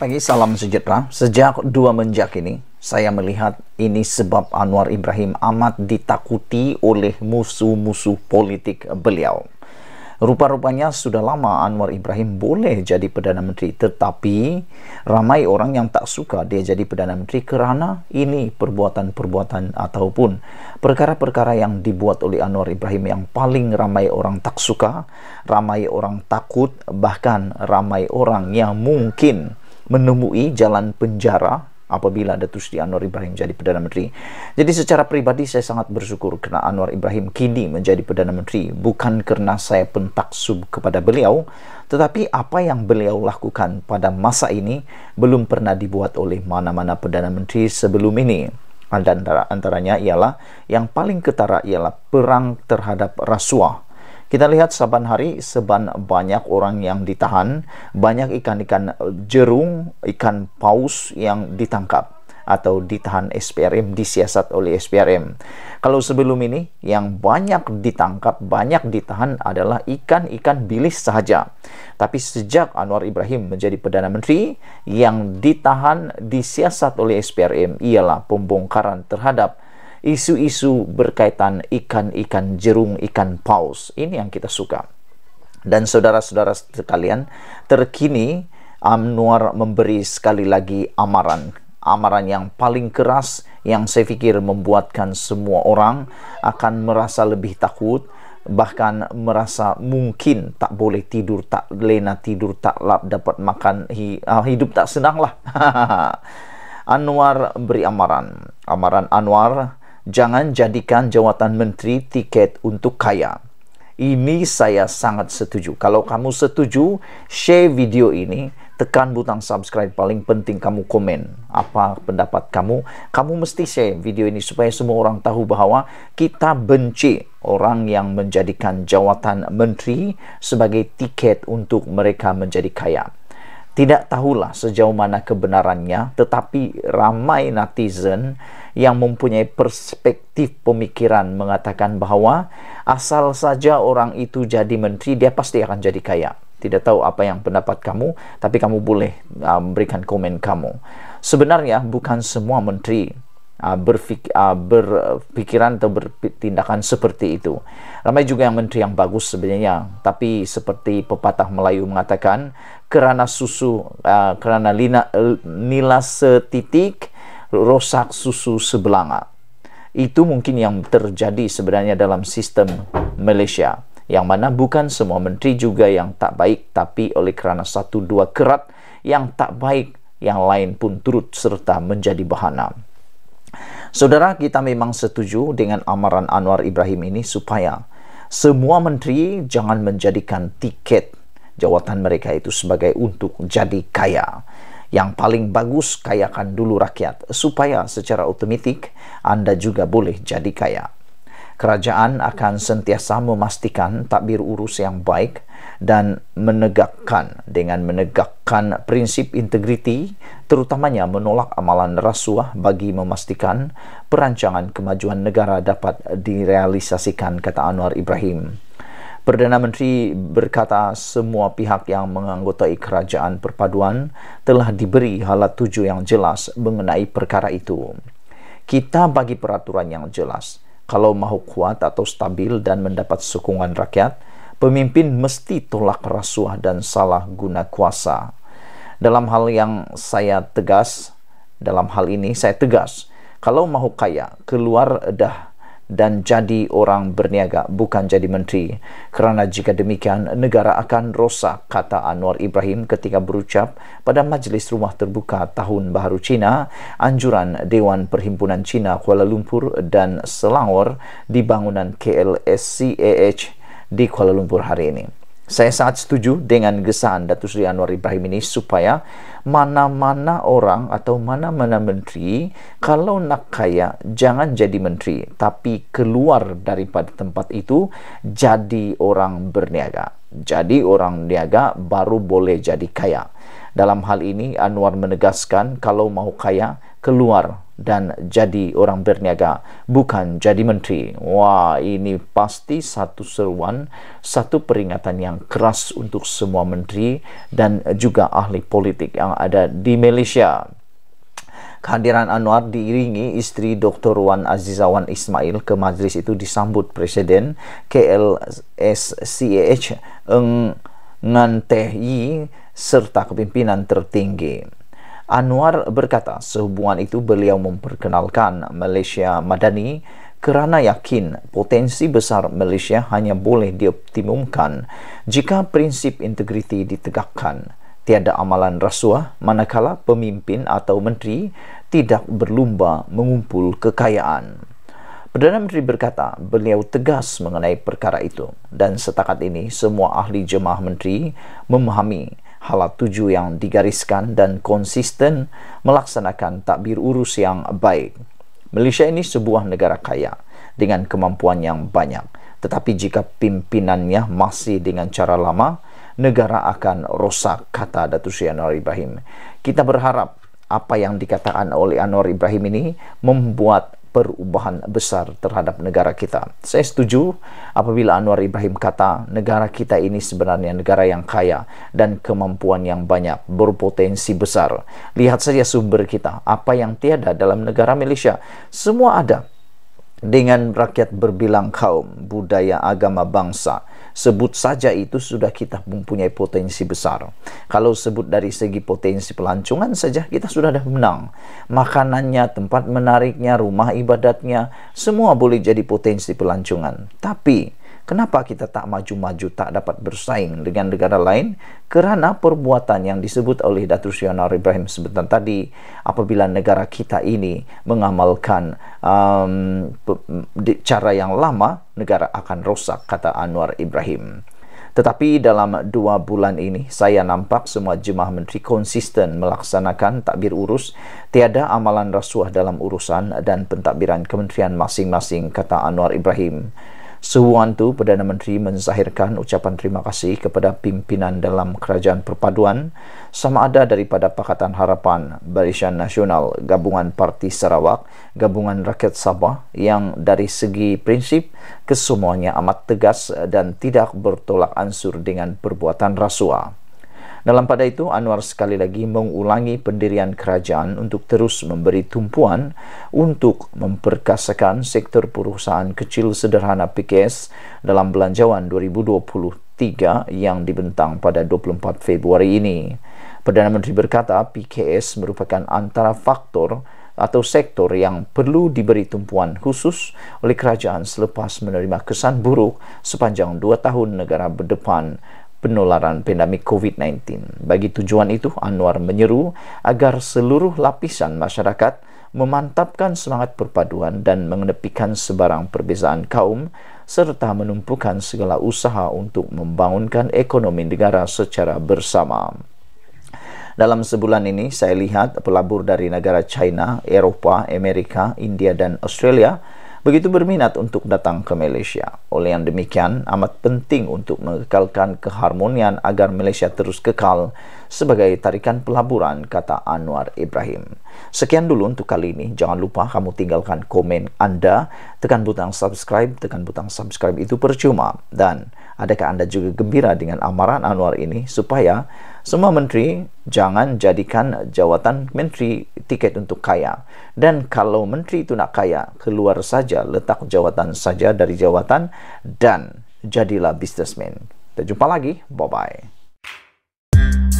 pagi, salam sejahtera. Sejak 2 menjak ini, saya melihat ini sebab Anwar Ibrahim amat ditakuti oleh musuh-musuh politik beliau. Rupa-rupanya sudah lama Anwar Ibrahim boleh jadi Perdana Menteri, tetapi ramai orang yang tak suka dia jadi Perdana Menteri kerana ini perbuatan-perbuatan ataupun perkara-perkara yang dibuat oleh Anwar Ibrahim yang paling ramai orang tak suka, ramai orang takut, bahkan ramai orang yang mungkin menemui jalan penjara apabila Datuk Seri Anwar Ibrahim jadi Perdana Menteri. Jadi secara pribadi saya sangat bersyukur kerana Anwar Ibrahim kini menjadi Perdana Menteri, bukan kerana saya pentaksub kepada beliau, tetapi apa yang beliau lakukan pada masa ini belum pernah dibuat oleh mana-mana Perdana Menteri sebelum ini. Dan antaranya ialah yang paling ketara ialah perang terhadap rasuah. Kita lihat saban hari banyak orang yang ditahan, banyak ikan-ikan jerung, ikan paus yang ditangkap atau ditahan SPRM, disiasat oleh SPRM. Kalau sebelum ini yang banyak ditangkap, banyak ditahan adalah ikan-ikan bilis sahaja. Tapi sejak Anwar Ibrahim menjadi Perdana Menteri, yang ditahan, disiasat oleh SPRM ialah pembongkaran terhadap isu-isu berkaitan ikan-ikan jerung, ikan paus. Ini yang kita suka. Dan saudara-saudara sekalian, terkini Anwar memberi sekali lagi amaran yang paling keras, yang saya fikir membuatkan semua orang akan merasa lebih takut, bahkan merasa mungkin tak boleh tidur, tak lena tidur, tak dapat makan, hidup tak senang lah. Anwar beri amaran Anwar, jangan jadikan jawatan menteri tiket untuk kaya. Ini saya sangat setuju. Kalau kamu setuju, share video ini, tekan butang subscribe, paling penting kamu komen apa pendapat kamu. Kamu mesti share video ini supaya semua orang tahu bahawa kita benci orang yang menjadikan jawatan menteri sebagai tiket untuk mereka menjadi kaya. Tidak tahulah sejauh mana kebenarannya, tetapi ramai netizen yang mempunyai perspektif pemikiran mengatakan bahawa asal saja orang itu jadi menteri, dia pasti akan jadi kaya. Tidak tahu apa yang pendapat kamu, tapi kamu boleh berikan komen kamu. Sebenarnya bukan semua menteri berpikiran atau bertindakan seperti itu. Ramai juga yang menteri yang bagus sebenarnya, tapi seperti pepatah Melayu mengatakan, kerana nila setitik rosak susu sebelanga. Itu mungkin yang terjadi sebenarnya dalam sistem Malaysia, yang mana bukan semua menteri juga yang tak baik, tapi oleh kerana 1-2 kerat yang tak baik, yang lain pun turut serta menjadi bahana. Saudara, kita memang setuju dengan amaran Anwar Ibrahim ini supaya semua menteri jangan menjadikan tiket jawatan mereka itu sebagai untuk jadi kaya. Yang paling bagus, kayakan dulu rakyat supaya secara otomatik Anda juga boleh jadi kaya. Kerajaan akan sentiasa memastikan tadbir urus yang baik dan menegakkan prinsip integriti, terutamanya menolak amalan rasuah bagi memastikan perancangan kemajuan negara dapat direalisasikan, kata Anwar Ibrahim. Perdana Menteri berkata semua pihak yang menganggotai kerajaan perpaduan telah diberi halat tuju yang jelas mengenai perkara itu. Kita bagi peraturan yang jelas. Kalau mahu kuat atau stabil dan mendapat sokongan rakyat, pemimpin mesti tolak rasuah dan salah guna kuasa. Dalam hal ini saya tegas, kalau mahu kaya, keluar dah dan jadi orang berniaga, bukan jadi menteri. Kerana jika demikian, negara akan rosak, kata Anwar Ibrahim ketika berucap pada Majlis Rumah Terbuka Tahun Baharu Cina, anjuran Dewan Perhimpunan Cina Kuala Lumpur dan Selangor di bangunan KLSCAH di Kuala Lumpur hari ini. Saya sangat setuju dengan gesaan Datuk Seri Anwar Ibrahim ini supaya mana-mana orang atau mana-mana menteri kalau nak kaya jangan jadi menteri, tapi keluar daripada tempat itu jadi orang berniaga. Jadi orang niaga baru boleh jadi kaya. Dalam hal ini Anwar menegaskan kalau mahu kaya keluar dan jadi orang berniaga, bukan jadi menteri. Wah, ini pasti satu seruan, satu peringatan yang keras untuk semua menteri dan juga ahli politik yang ada di Malaysia. Kehadiran Anwar diiringi istri Dr. Wan Azizah Wan Ismail ke majlis itu disambut Presiden KLSCAH Ngan Teh Yi serta kepimpinan tertinggi. Anwar berkata sehubungan itu beliau memperkenalkan Malaysia Madani kerana yakin potensi besar Malaysia hanya boleh dioptimumkan jika prinsip integriti ditegakkan. Tiada amalan rasuah manakala pemimpin atau menteri tidak berlumba mengumpul kekayaan. Perdana Menteri berkata beliau tegas mengenai perkara itu dan setakat ini semua ahli jemaah menteri memahami hala tuju yang digariskan dan konsisten melaksanakan takbir urus yang baik. Malaysia ini sebuah negara kaya dengan kemampuan yang banyak, tetapi jika pimpinannya masih dengan cara lama, negara akan rosak, kata Datuk Seri Anwar Ibrahim. Kita berharap apa yang dikatakan oleh Anwar Ibrahim ini membuat perubahan besar terhadap negara kita. Saya setuju apabila Anwar Ibrahim kata negara kita ini sebenarnya negara yang kaya dan kemampuan yang banyak, berpotensi besar. Lihat saja sumber kita, apa yang tiada dalam negara Malaysia, semua ada. Dengan rakyat berbilang kaum, budaya, agama, bangsa, sebut saja itu sudah kita mempunyai potensi besar. Kalau sebut dari segi potensi pelancongan saja, kita sudah dah menang. Makanannya, tempat menariknya, rumah ibadatnya, semua boleh jadi potensi pelancongan. Tapi kenapa kita tak maju-maju, tak dapat bersaing dengan negara lain? Kerana perbuatan yang disebut oleh Datuk Seri Anwar Ibrahim sebentar tadi, apabila negara kita ini mengamalkan cara yang lama, negara akan rosak, kata Anwar Ibrahim. Tetapi dalam 2 bulan ini, saya nampak semua jemaah menteri konsisten melaksanakan takbir urus, tiada amalan rasuah dalam urusan dan pentadbiran kementerian masing-masing, kata Anwar Ibrahim. Sehubungan itu, Perdana Menteri menzahirkan ucapan terima kasih kepada pimpinan dalam Kerajaan Perpaduan, sama ada daripada Pakatan Harapan, Barisan Nasional, Gabungan Parti Sarawak, Gabungan Rakyat Sabah, yang dari segi prinsip kesemuanya amat tegas dan tidak bertolak ansur dengan perbuatan rasuah. Dalam pada itu, Anwar sekali lagi mengulangi pendirian kerajaan untuk terus memberi tumpuan untuk memperkasakan sektor perusahaan kecil sederhana PKS dalam Belanjawan 2023 yang dibentang pada 24 Februari ini. Perdana Menteri berkata PKS merupakan antara faktor atau sektor yang perlu diberi tumpuan khusus oleh kerajaan selepas menerima kesan buruk sepanjang 2 tahun negara berdepan penularan pandemik COVID-19. Bagi tujuan itu, Anwar menyeru agar seluruh lapisan masyarakat memantapkan semangat perpaduan dan mengenepikan sebarang perbezaan kaum serta menumpukan segala usaha untuk membangunkan ekonomi negara secara bersama. Dalam sebulan ini, saya lihat pelabur dari negara China, Eropah, Amerika, India dan Australia begitu berminat untuk datang ke Malaysia. Oleh yang demikian, amat penting untuk mengekalkan keharmonian agar Malaysia terus kekal sebagai tarikan pelaburan, kata Anwar Ibrahim. Sekian dulu untuk kali ini. Jangan lupa kamu tinggalkan komen Anda, tekan butang subscribe itu percuma. Dan adakah Anda juga gembira dengan amaran Anwar ini supaya semua menteri jangan jadikan jawatan menteri tiket untuk kaya. Dan kalau menteri itu nak kaya, keluar saja, letak jawatan saja dari jawatan dan jadilah businessman. Kita jumpa lagi. Bye-bye.